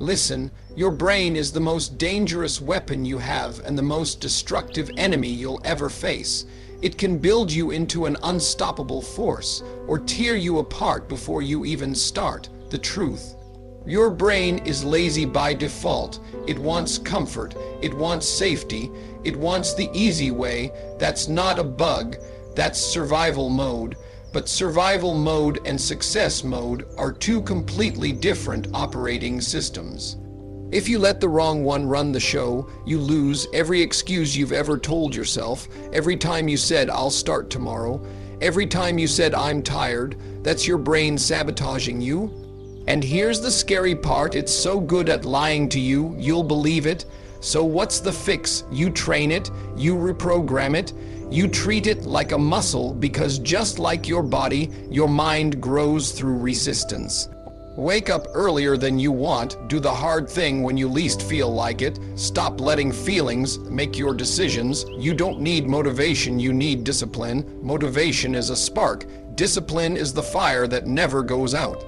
Listen, your brain is the most dangerous weapon you have and the most destructive enemy you'll ever face. It can build you into an unstoppable force or tear you apart before you even start. The truth. Your brain is lazy by default. It wants comfort. It wants safety. It wants the easy way. That's not a bug. That's survival mode. But survival mode and success mode are two completely different operating systems. If you let the wrong one run the show, you lose every excuse you've ever told yourself, every time you said, "I'll start tomorrow," every time you said, "I'm tired." That's your brain sabotaging you. And here's the scary part, it's so good at lying to you, you'll believe it. So what's the fix? You train it, you reprogram it, you treat it like a muscle, because just like your body, your mind grows through resistance. Wake up earlier than you want, do the hard thing when you least feel like it, stop letting feelings make your decisions. You don't need motivation, you need discipline. Motivation is a spark, discipline is the fire that never goes out.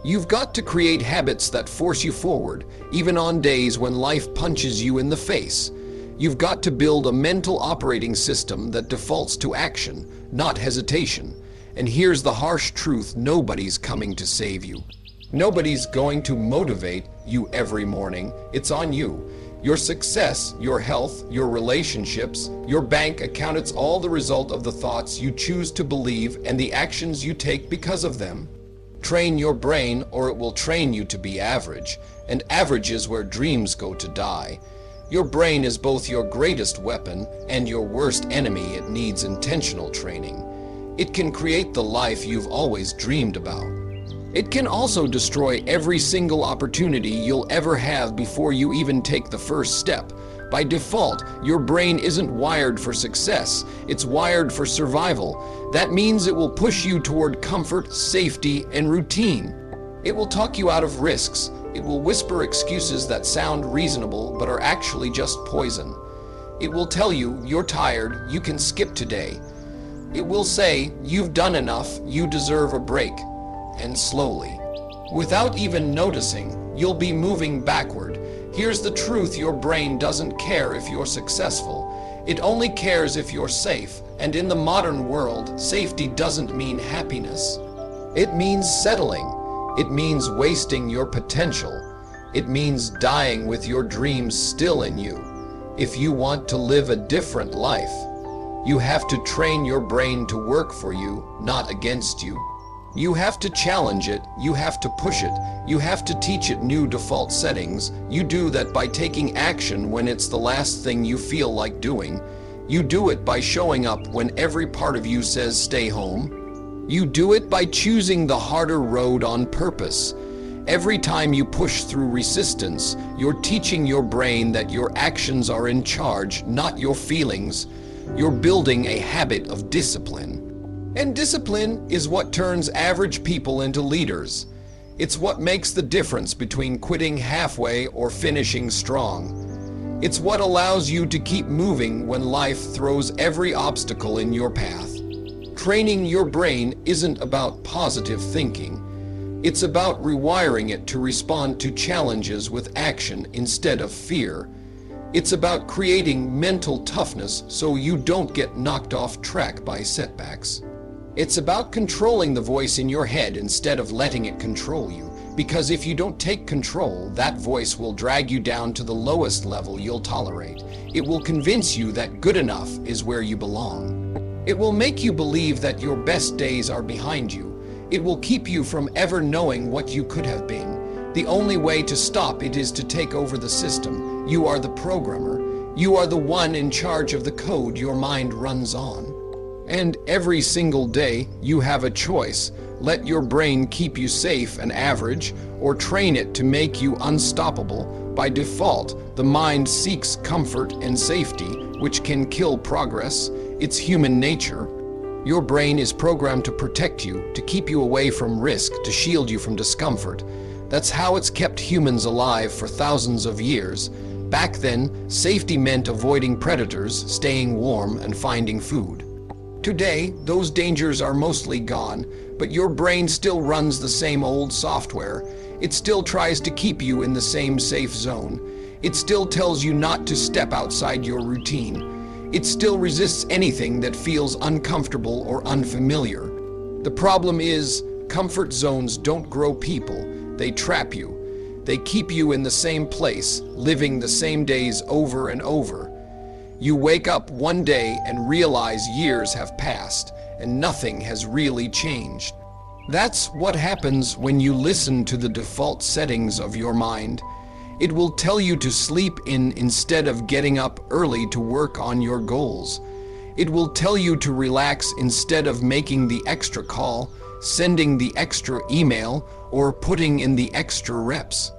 You've got to create habits that force you forward, even on days when life punches you in the face. You've got to build a mental operating system that defaults to action, not hesitation. And here's the harsh truth, nobody's coming to save you. Nobody's going to motivate you every morning. It's on you. Your success, your health, your relationships, your bank account, it's all the result of the thoughts you choose to believe and the actions you take because of them. Train your brain or it will train you to be average, and average is where dreams go to die. Your brain is both your greatest weapon and your worst enemy. It needs intentional training. It can create the life you've always dreamed about. It can also destroy every single opportunity you'll ever have before you even take the first step. By default, your brain isn't wired for success, it's wired for survival. That means it will push you toward comfort, safety, and routine. It will talk you out of risks. It will whisper excuses that sound reasonable but are actually just poison. It will tell you you're tired, you can skip today. It will say you've done enough, you deserve a break. And slowly, without even noticing, you'll be moving backward. Here's the truth, your brain doesn't care if you're successful. It only cares if you're safe. And in the modern world, safety doesn't mean happiness. It means settling. It means wasting your potential. It means dying with your dreams still in you. If you want to live a different life, you have to train your brain to work for you, not against you. You have to challenge it, you have to push it, you have to teach it new default settings. You do that by taking action when it's the last thing you feel like doing. You do it by showing up when every part of you says stay home. You do it by choosing the harder road on purpose. Every time you push through resistance, you're teaching your brain that your actions are in charge, not your feelings. You're building a habit of discipline. And discipline is what turns average people into leaders. It's what makes the difference between quitting halfway or finishing strong. It's what allows you to keep moving when life throws every obstacle in your path. Training your brain isn't about positive thinking. It's about rewiring it to respond to challenges with action instead of fear. It's about creating mental toughness so you don't get knocked off track by setbacks. It's about controlling the voice in your head instead of letting it control you. Because if you don't take control, that voice will drag you down to the lowest level you'll tolerate. It will convince you that good enough is where you belong. It will make you believe that your best days are behind you. It will keep you from ever knowing what you could have been. The only way to stop it is to take over the system. You are the programmer. You are the one in charge of the code your mind runs on. And every single day, you have a choice. Let your brain keep you safe and average, or train it to make you unstoppable. By default, the mind seeks comfort and safety, which can kill progress. It's human nature. Your brain is programmed to protect you, to keep you away from risk, to shield you from discomfort. That's how it's kept humans alive for thousands of years. Back then, safety meant avoiding predators, staying warm, and finding food. Today, those dangers are mostly gone, but your brain still runs the same old software. It still tries to keep you in the same safe zone. It still tells you not to step outside your routine. It still resists anything that feels uncomfortable or unfamiliar. The problem is, comfort zones don't grow people, they trap you. They keep you in the same place, living the same days over and over. You wake up one day and realize years have passed, and nothing has really changed. That's what happens when you listen to the default settings of your mind. It will tell you to sleep in instead of getting up early to work on your goals. It will tell you to relax instead of making the extra call, sending the extra email, or putting in the extra reps.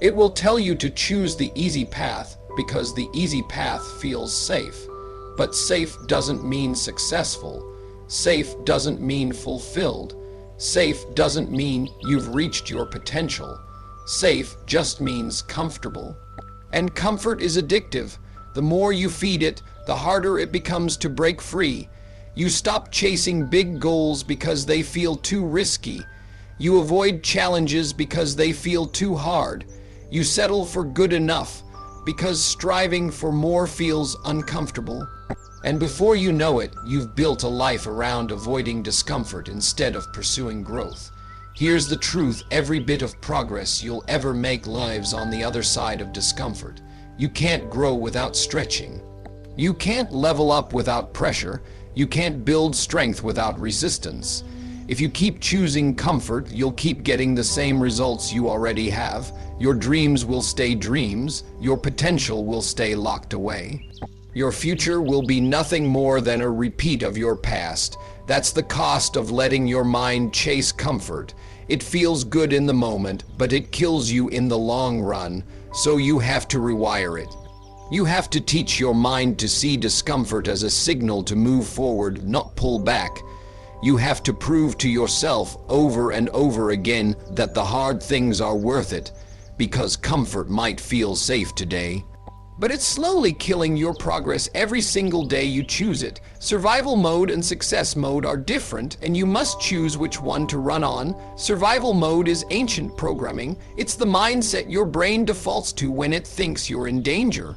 It will tell you to choose the easy path because the easy path feels safe. But safe doesn't mean successful. Safe doesn't mean fulfilled. Safe doesn't mean you've reached your potential. Safe just means comfortable. And comfort is addictive. The more you feed it, the harder it becomes to break free. You stop chasing big goals because they feel too risky. You avoid challenges because they feel too hard. You settle for good enough because striving for more feels uncomfortable. And before you know it, you've built a life around avoiding discomfort instead of pursuing growth. Here's the truth: every bit of progress you'll ever make lives on the other side of discomfort. You can't grow without stretching. You can't level up without pressure. You can't build strength without resistance. If you keep choosing comfort, you'll keep getting the same results you already have. Your dreams will stay dreams. Your potential will stay locked away. Your future will be nothing more than a repeat of your past. That's the cost of letting your mind chase comfort. It feels good in the moment, but it kills you in the long run, so you have to rewire it. You have to teach your mind to see discomfort as a signal to move forward, not pull back. You have to prove to yourself over and over again that the hard things are worth it, because comfort might feel safe today, but it's slowly killing your progress every single day you choose it. Survival mode and success mode are different, and you must choose which one to run on. Survival mode is ancient programming. It's the mindset your brain defaults to when it thinks you're in danger.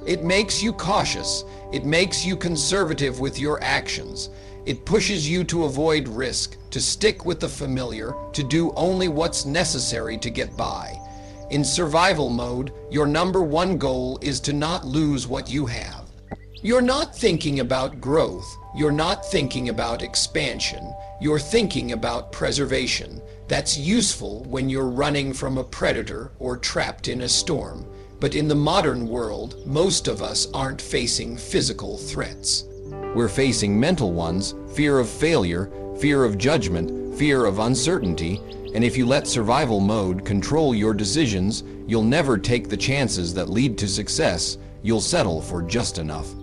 It makes you cautious. It makes you conservative with your actions. It pushes you to avoid risk, to stick with the familiar, to do only what's necessary to get by. In survival mode, your number one goal is to not lose what you have. You're not thinking about growth. You're not thinking about expansion. You're thinking about preservation. That's useful when you're running from a predator or trapped in a storm. But in the modern world, most of us aren't facing physical threats. We're facing mental ones: fear of failure, fear of judgment, fear of uncertainty. And if you let survival mode control your decisions, you'll never take the chances that lead to success. You'll settle for just enough.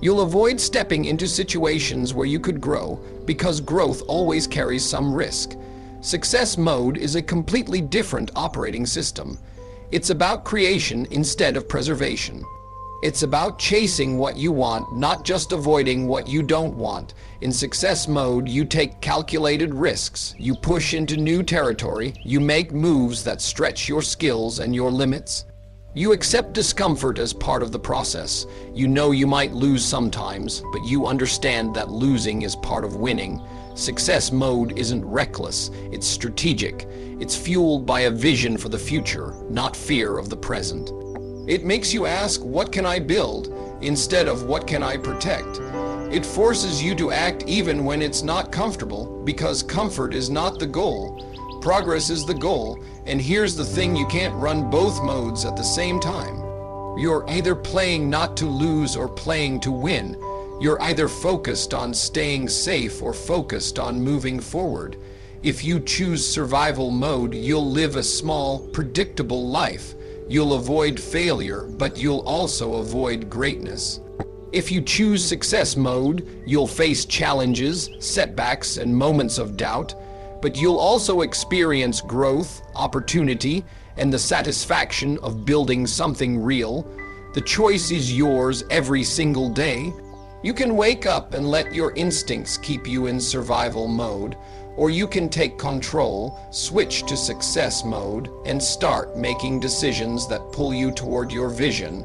You'll avoid stepping into situations where you could grow, because growth always carries some risk. Success mode is a completely different operating system. It's about creation instead of preservation. It's about chasing what you want, not just avoiding what you don't want. In success mode, you take calculated risks. You push into new territory. You make moves that stretch your skills and your limits. You accept discomfort as part of the process. You know you might lose sometimes, but you understand that losing is part of winning. Success mode isn't reckless. It's strategic. It's fueled by a vision for the future, not fear of the present. It makes you ask, what can I build, instead of what can I protect? It forces you to act even when it's not comfortable, because comfort is not the goal. Progress is the goal, and here's the thing: you can't run both modes at the same time. You're either playing not to lose or playing to win. You're either focused on staying safe or focused on moving forward. If you choose survival mode, you'll live a small, predictable life. You'll avoid failure, but you'll also avoid greatness. If you choose success mode, you'll face challenges, setbacks, and moments of doubt, but you'll also experience growth, opportunity, and the satisfaction of building something real. The choice is yours every single day. You can wake up and let your instincts keep you in survival mode, Or you can take control, switch to success mode, and start making decisions that pull you toward your vision.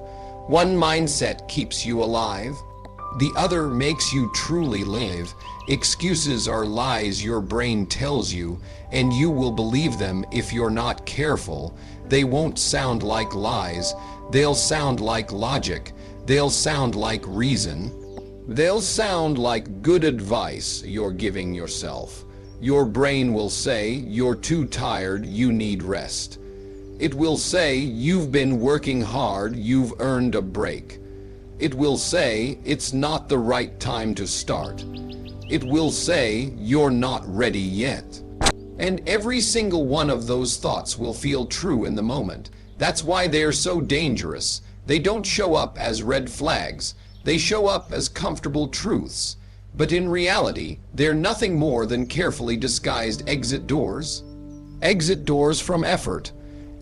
One mindset keeps you alive. The other makes you truly live. Excuses are lies your brain tells you, and you will believe them if you're not careful. They won't sound like lies. They'll sound like logic. They'll sound like reason. They'll sound like good advice you're giving yourself. Your brain will say, you're too tired, you need rest. It will say, you've been working hard, you've earned a break. It will say, it's not the right time to start. It will say, you're not ready yet. And every single one of those thoughts will feel true in the moment. That's why they're so dangerous. They don't show up as red flags. They show up as comfortable truths. But in reality, they're nothing more than carefully disguised exit doors. Exit doors from effort.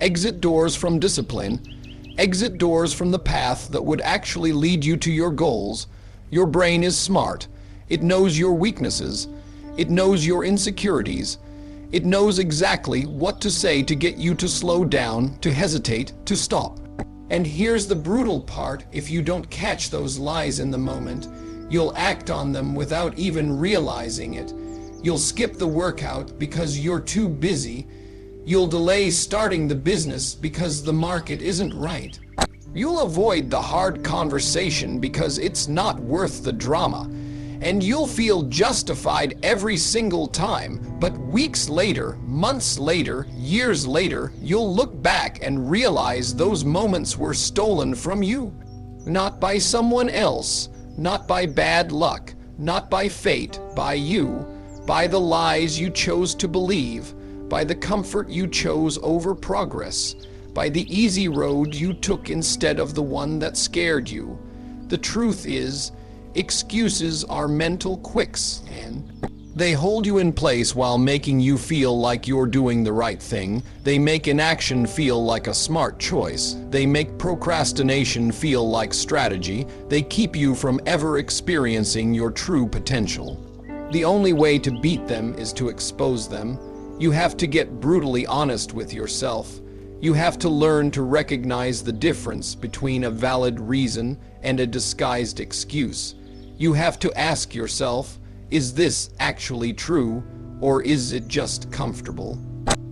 Exit doors from discipline. Exit doors from the path that would actually lead you to your goals. Your brain is smart. It knows your weaknesses. It knows your insecurities. It knows exactly what to say to get you to slow down, to hesitate, to stop. And here's the brutal part: if you don't catch those lies in the moment, you'll act on them without even realizing it. You'll skip the workout because you're too busy. You'll delay starting the business because the market isn't right. You'll avoid the hard conversation because it's not worth the drama. And you'll feel justified every single time. But weeks later, months later, years later, you'll look back and realize those moments were stolen from you. Not by someone else. Not by bad luck, not by fate, by you, by the lies you chose to believe, by the comfort you chose over progress, by the easy road you took instead of the one that scared you. The truth is, excuses are mental quicksand. They hold you in place while making you feel like you're doing the right thing. They make inaction feel like a smart choice. They make procrastination feel like strategy. They keep you from ever experiencing your true potential. The only way to beat them is to expose them. You have to get brutally honest with yourself. You have to learn to recognize the difference between a valid reason and a disguised excuse. You have to ask yourself, is this actually true, or is it just comfortable?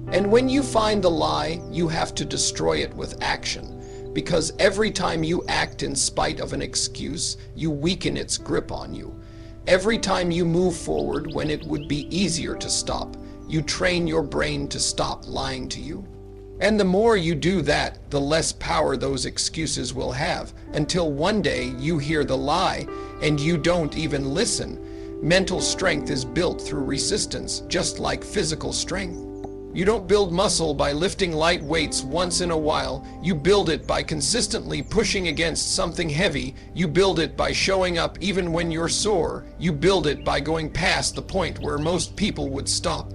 And when you find the lie, you have to destroy it with action. Because every time you act in spite of an excuse, you weaken its grip on you. Every time you move forward when it would be easier to stop, you train your brain to stop lying to you. And the more you do that, the less power those excuses will have, until one day you hear the lie and you don't even listen. Mental strength is built through resistance, just like physical strength. You don't build muscle by lifting light weights once in a while. You build it by consistently pushing against something heavy. You build it by showing up even when you're sore. You build it by going past the point where most people would stop.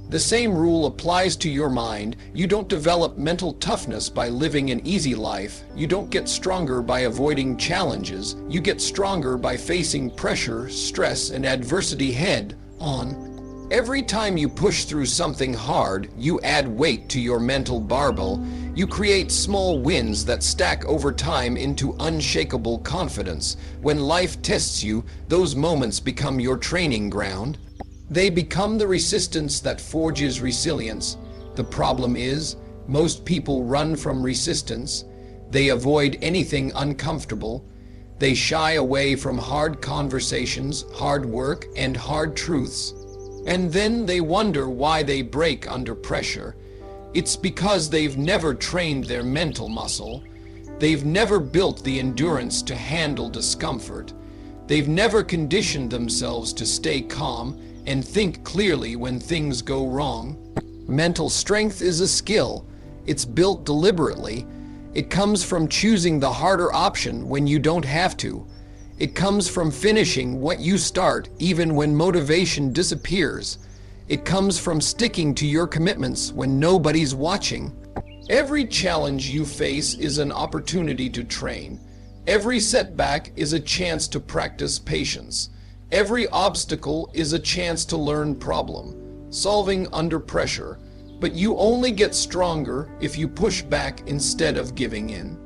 The same rule applies to your mind. You don't develop mental toughness by living an easy life. You don't get stronger by avoiding challenges. You get stronger by facing pressure, stress, and adversity head on. Every time you push through something hard, you add weight to your mental barbell. You create small wins that stack over time into unshakable confidence. When life tests you, those moments become your training ground. They become the resistance that forges resilience. The problem is, most people run from resistance. They avoid anything uncomfortable. They shy away from hard conversations, hard work, and hard truths. And then they wonder why they break under pressure. It's because they've never trained their mental muscle. They've never built the endurance to handle discomfort. They've never conditioned themselves to stay calm and think clearly when things go wrong. Mental strength is a skill. It's built deliberately. It comes from choosing the harder option when you don't have to. It comes from finishing what you start even when motivation disappears. It comes from sticking to your commitments when nobody's watching. Every challenge you face is an opportunity to train. Every setback is a chance to practice patience. Every obstacle is a chance to learn problem. solving under pressure, but you only get stronger if you push back instead of giving in.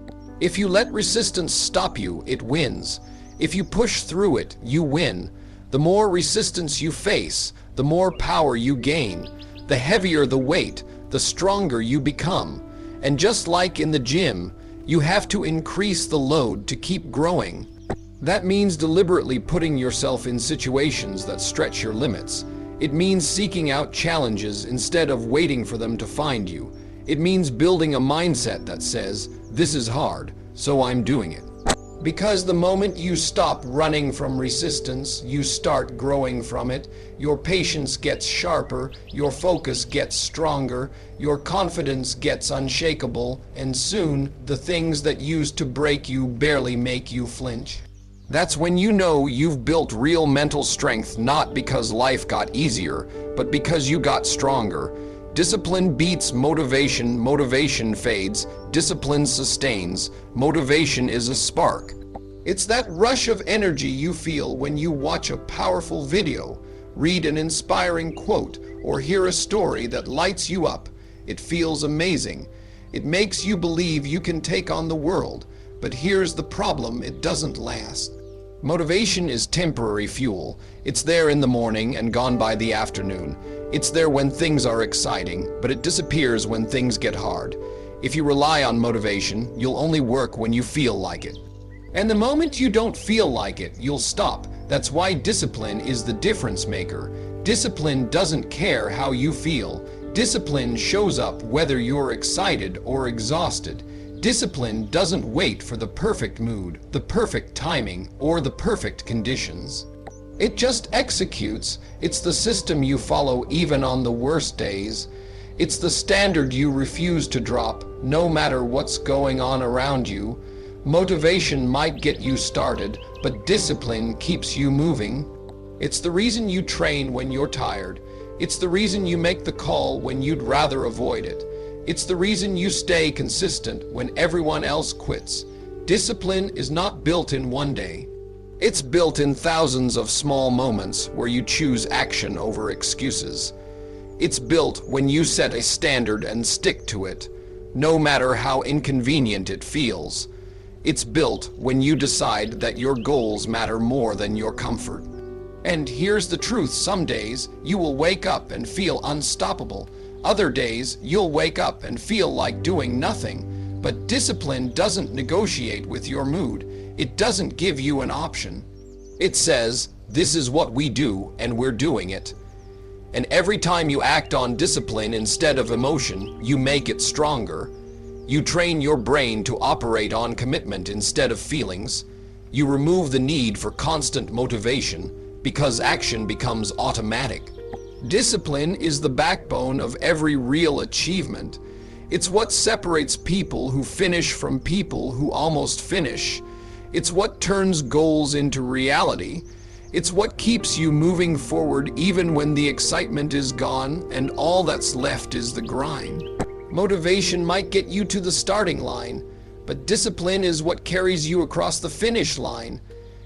If you let resistance stop you, it wins. If you push through it, you win. The more resistance you face, the more power you gain. The heavier the weight, the stronger you become. And just like in the gym, you have to increase the load to keep growing. That means deliberately putting yourself in situations that stretch your limits. It means seeking out challenges instead of waiting for them to find you. It means building a mindset that says, "This is hard, so I'm doing it." Because the moment you stop running from resistance, you start growing from it. Your patience gets sharper, your focus gets stronger, your confidence gets unshakable, and soon the things that used to break you barely make you flinch. That's when you know you've built real mental strength, not because life got easier, but because you got stronger. Discipline beats motivation, motivation fades, discipline sustains, motivation is a spark. It's that rush of energy you feel when you watch a powerful video, read an inspiring quote, or hear a story that lights you up. It feels amazing. It makes you believe you can take on the world. But here's the problem, it doesn't last. Motivation is temporary fuel. It's there in the morning and gone by the afternoon. It's there when things are exciting, but it disappears when things get hard. If you rely on motivation, you'll only work when you feel like it. And the moment you don't feel like it, you'll stop. That's why discipline is the difference maker. Discipline doesn't care how you feel. Discipline shows up whether you're excited or exhausted. Discipline doesn't wait for the perfect mood, the perfect timing, or the perfect conditions. It just executes. It's the system you follow even on the worst days. It's the standard you refuse to drop, no matter what's going on around you. Motivation might get you started, but discipline keeps you moving. It's the reason you train when you're tired. It's the reason you make the call when you'd rather avoid it. It's the reason you stay consistent when everyone else quits. Discipline is not built in one day. It's built in thousands of small moments where you choose action over excuses. It's built when you set a standard and stick to it, no matter how inconvenient it feels. It's built when you decide that your goals matter more than your comfort. And here's the truth, some days you will wake up and feel unstoppable. Other days, you'll wake up and feel like doing nothing. But discipline doesn't negotiate with your mood. It doesn't give you an option. It says, this is what we do, and we're doing it. And every time you act on discipline instead of emotion, you make it stronger. You train your brain to operate on commitment instead of feelings. You remove the need for constant motivation because action becomes automatic. Discipline is the backbone of every real achievement. It's what separates people who finish from people who almost finish. It's what turns goals into reality. It's what keeps you moving forward even when the excitement is gone and all that's left is the grind. Motivation might get you to the starting line, but discipline is what carries you across the finish line.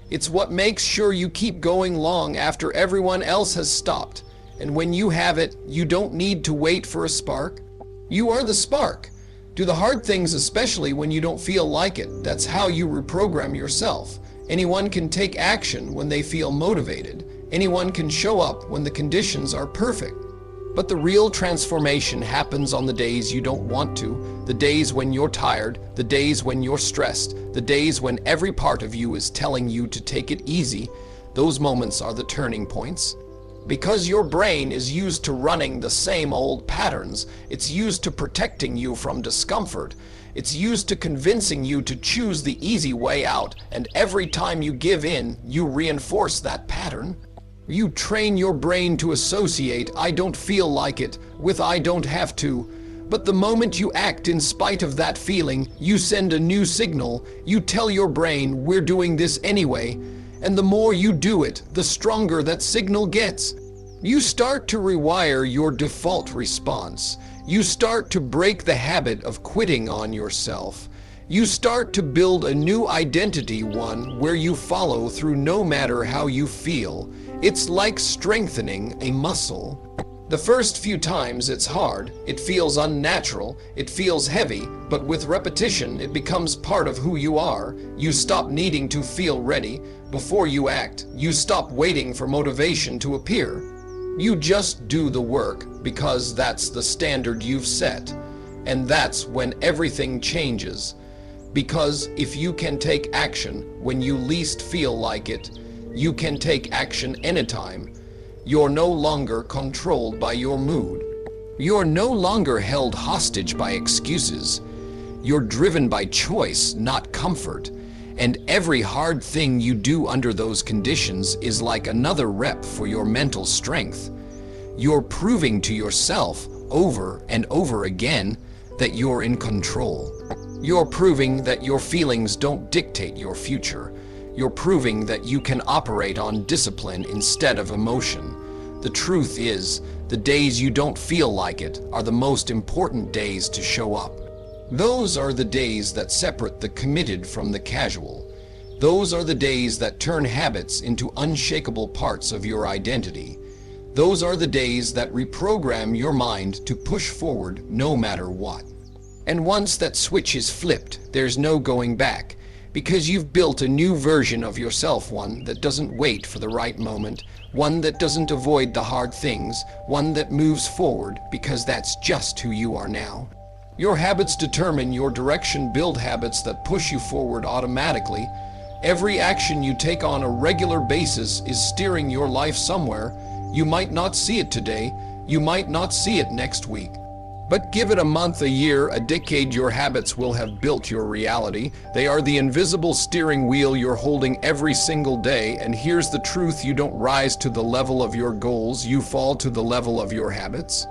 It's what makes sure you keep going long after everyone else has stopped. And when you have it, you don't need to wait for a spark. You are the spark. Do the hard things, especially when you don't feel like it. That's how you reprogram yourself. Anyone can take action when they feel motivated. Anyone can show up when the conditions are perfect. But the real transformation happens on the days you don't want to, the days when you're tired, the days when you're stressed, the days when every part of you is telling you to take it easy. Those moments are the turning points. Because your brain is used to running the same old patterns. It's used to protecting you from discomfort. It's used to convincing you to choose the easy way out, and every time you give in, you reinforce that pattern. You train your brain to associate "I don't feel like it" with "I don't have to." But the moment you act in spite of that feeling, you send a new signal. You tell your brain, "We're doing this anyway." And the more you do it, the stronger that signal gets. You start to rewire your default response. You start to break the habit of quitting on yourself. You start to build a new identity, one where you follow through no matter how you feel. It's like strengthening a muscle. The first few times it's hard, it feels unnatural, it feels heavy, but with repetition it becomes part of who you are. You stop needing to feel ready before you act. You stop waiting for motivation to appear. You just do the work because that's the standard you've set. And that's when everything changes. Because if you can take action when you least feel like it, you can take action anytime. You're no longer controlled by your mood. You're no longer held hostage by excuses. You're driven by choice, not comfort. And every hard thing you do under those conditions is like another rep for your mental strength. You're proving to yourself over and over again that you're in control. You're proving that your feelings don't dictate your future. You're proving that you can operate on discipline instead of emotion. The truth is, the days you don't feel like it are the most important days to show up. Those are the days that separate the committed from the casual. Those are the days that turn habits into unshakable parts of your identity. Those are the days that reprogram your mind to push forward no matter what. And once that switch is flipped, there's no going back, because you've built a new version of yourself, one that doesn't wait for the right moment, one that doesn't avoid the hard things, one that moves forward because that's just who you are now. Your habits determine your direction. Build habits that push you forward automatically. Every action you take on a regular basis is steering your life somewhere. You might not see it today, you might not see it next week. But give it a month, a year, a decade, your habits will have built your reality. They are the invisible steering wheel you're holding every single day. And here's the truth: you don't rise to the level of your goals, you fall to the level of your habits.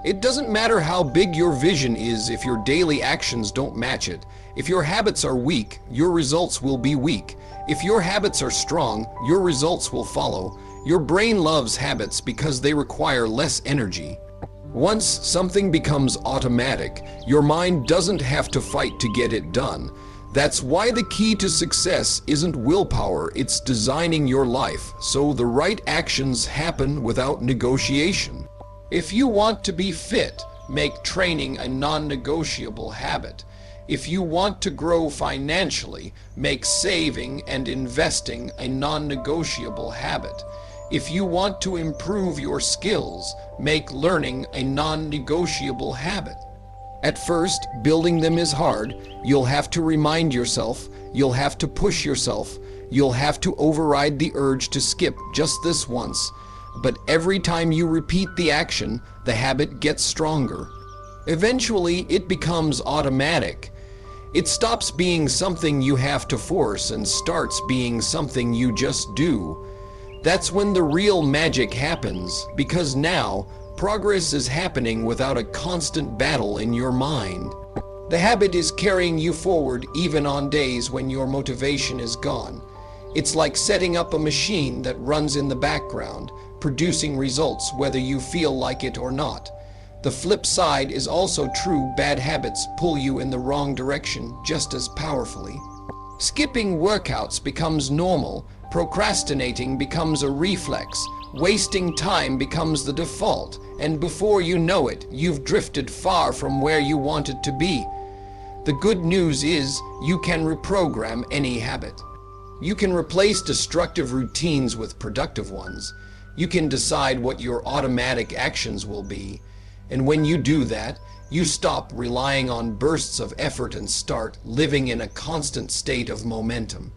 It doesn't matter how big your vision is if your daily actions don't match it. If your habits are weak, your results will be weak. If your habits are strong, your results will follow. Your brain loves habits because they require less energy. Once something becomes automatic, your mind doesn't have to fight to get it done. That's why the key to success isn't willpower, it's designing your life so the right actions happen without negotiation. If you want to be fit, make training a non-negotiable habit. If you want to grow financially, make saving and investing a non-negotiable habit. If you want to improve your skills, make learning a non-negotiable habit. At first, building them is hard. You'll have to remind yourself, you'll have to push yourself, you'll have to override the urge to skip just this once. But every time you repeat the action, the habit gets stronger. Eventually, it becomes automatic. It stops being something you have to force and starts being something you just do. That's when the real magic happens, because now progress is happening without a constant battle in your mind. The habit is carrying you forward even on days when your motivation is gone. It's like setting up a machine that runs in the background, producing results whether you feel like it or not. The flip side is also true. Bad habits pull you in the wrong direction just as powerfully. Skipping workouts becomes normal. Procrastinating becomes a reflex. Wasting time becomes the default. And before you know it, you've drifted far from where you wanted to be. The good news is you can reprogram any habit. You can replace destructive routines with productive ones. You can decide what your automatic actions will be. And when you do that, you stop relying on bursts of effort and start living in a constant state of momentum.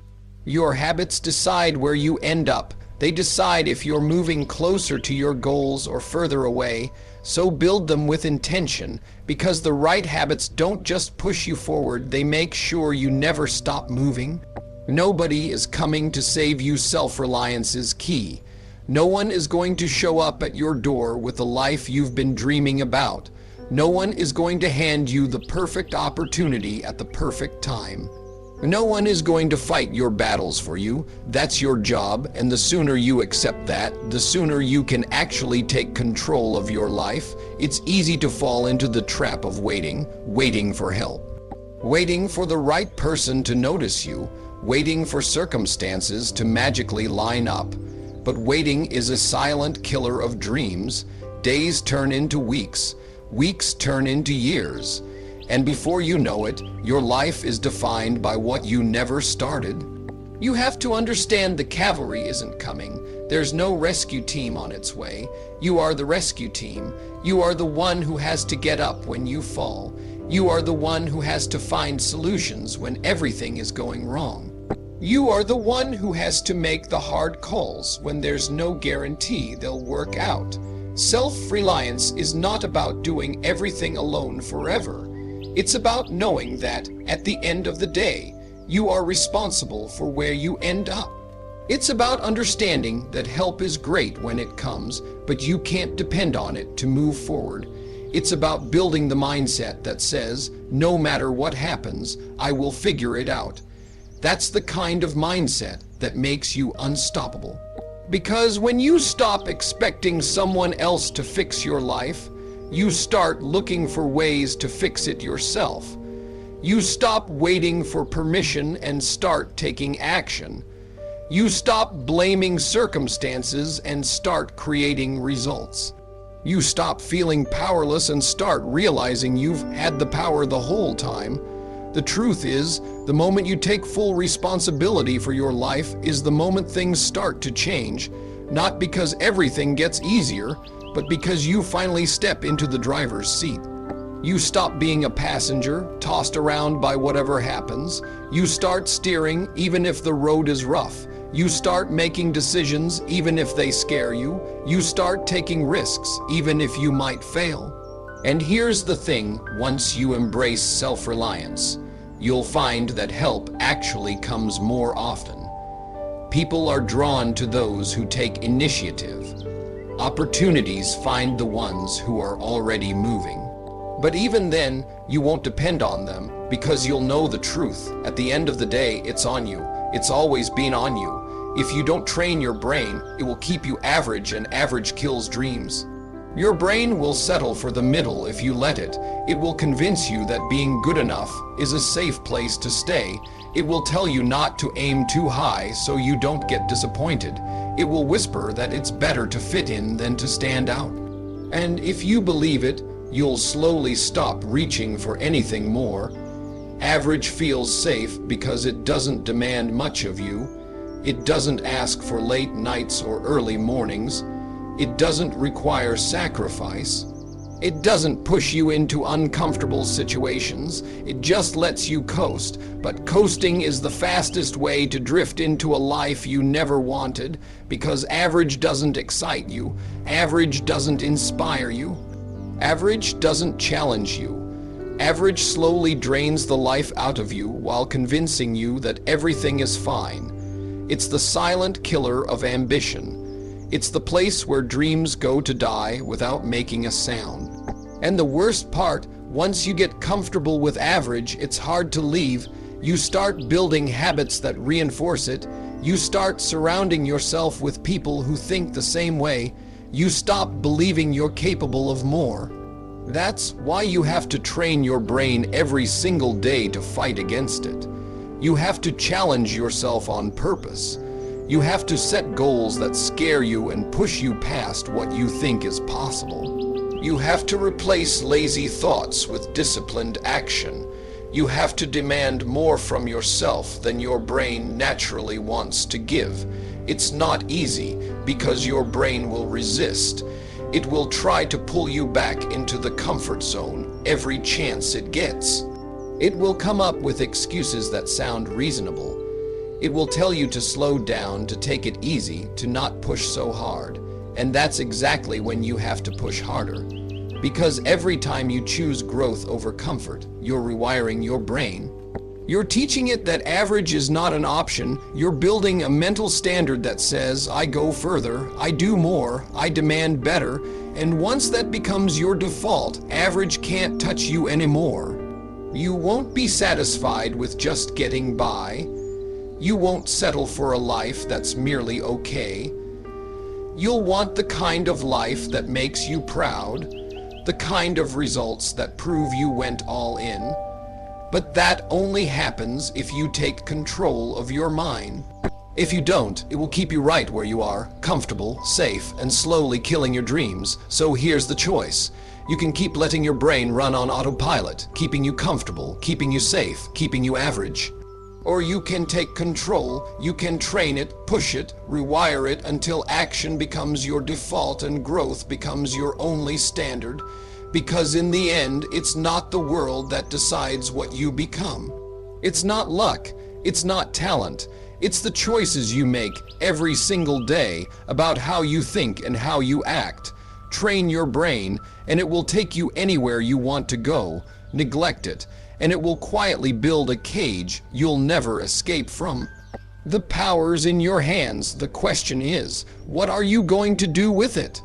Your habits decide where you end up. They decide if you're moving closer to your goals or further away. So build them with intention, because the right habits don't just push you forward, they make sure you never stop moving. Nobody is coming to save you. Self-reliance is key. No one is going to show up at your door with the life you've been dreaming about. No one is going to hand you the perfect opportunity at the perfect time. No one is going to fight your battles for you. That's your job, and the sooner you accept that, the sooner you can actually take control of your life. It's easy to fall into the trap of waiting for help. Waiting for the right person to notice you, waiting for circumstances to magically line up. But waiting is a silent killer of dreams. days turn into weeks, weeks turn into years, and before you know it, your life is defined by what you never started. You have to understand the cavalry isn't coming. There's no rescue team on its way. You are the rescue team. You are the one who has to get up when you fall. You are the one who has to find solutions when everything is going wrong. You are the one who has to make the hard calls when there's no guarantee they'll work out. Self-reliance is not about doing everything alone forever. It's about knowing that, at the end of the day, you are responsible for where you end up. It's about understanding that help is great when it comes, but you can't depend on it to move forward. It's about building the mindset that says, no matter what happens, I will figure it out. That's the kind of mindset that makes you unstoppable. Because when you stop expecting someone else to fix your life, you start looking for ways to fix it yourself. You stop waiting for permission and start taking action. You stop blaming circumstances and start creating results. You stop feeling powerless and start realizing you've had the power the whole time. The truth is, the moment you take full responsibility for your life is the moment things start to change, not because everything gets easier, but because you finally step into the driver's seat. You stop being a passenger, tossed around by whatever happens. You start steering even if the road is rough. You start making decisions even if they scare you. You start taking risks even if you might fail. And here's the thing, once you embrace self-reliance, you'll find that help actually comes more often. People are drawn to those who take initiative. Opportunities find the ones who are already moving. But even then, you won't depend on them because you'll know the truth. At the end of the day, it's on you. It's always been on you. If you don't train your brain, it will keep you average, and average kills dreams. Your brain will settle for the middle if you let it. It will convince you that being good enough is a safe place to stay. It will tell you not to aim too high so you don't get disappointed. It will whisper that it's better to fit in than to stand out. And if you believe it, you'll slowly stop reaching for anything more. Average feels safe because it doesn't demand much of you. It doesn't ask for late nights or early mornings. It doesn't require sacrifice. It doesn't push you into uncomfortable situations. It just lets you coast. But coasting is the fastest way to drift into a life you never wanted, because average doesn't excite you. Average doesn't inspire you. Average doesn't challenge you. Average slowly drains the life out of you while convincing you that everything is fine. It's the silent killer of ambition. It's the place where dreams go to die without making a sound. And the worst part, once you get comfortable with average, it's hard to leave. You start building habits that reinforce it. You start surrounding yourself with people who think the same way. You stop believing you're capable of more. That's why you have to train your brain every single day to fight against it. You have to challenge yourself on purpose. You have to set goals that scare you and push you past what you think is possible. You have to replace lazy thoughts with disciplined action. You have to demand more from yourself than your brain naturally wants to give. It's not easy because your brain will resist. It will try to pull you back into the comfort zone every chance it gets. It will come up with excuses that sound reasonable. It will tell you to slow down, to take it easy, to not push so hard. And that's exactly when you have to push harder. Because every time you choose growth over comfort, you're rewiring your brain. You're teaching it that average is not an option. You're building a mental standard that says, I go further, I do more, I demand better. And once that becomes your default, average can't touch you anymore. You won't be satisfied with just getting by. You won't settle for a life that's merely okay. You'll want the kind of life that makes you proud, the kind of results that prove you went all in. But that only happens if you take control of your mind. If you don't, it will keep you right where you are, comfortable, safe, and slowly killing your dreams. So here's the choice. You can keep letting your brain run on autopilot, keeping you comfortable, keeping you safe, keeping you average. Or you can take control, you can train it, push it, rewire it until action becomes your default and growth becomes your only standard. Because in the end, it's not the world that decides what you become. It's not luck, it's not talent. It's the choices you make every single day about how you think and how you act. Train your brain, and it will take you anywhere you want to go. Neglect it, and it will quietly build a cage you'll never escape from. The power's in your hands. The question is, what are you going to do with it?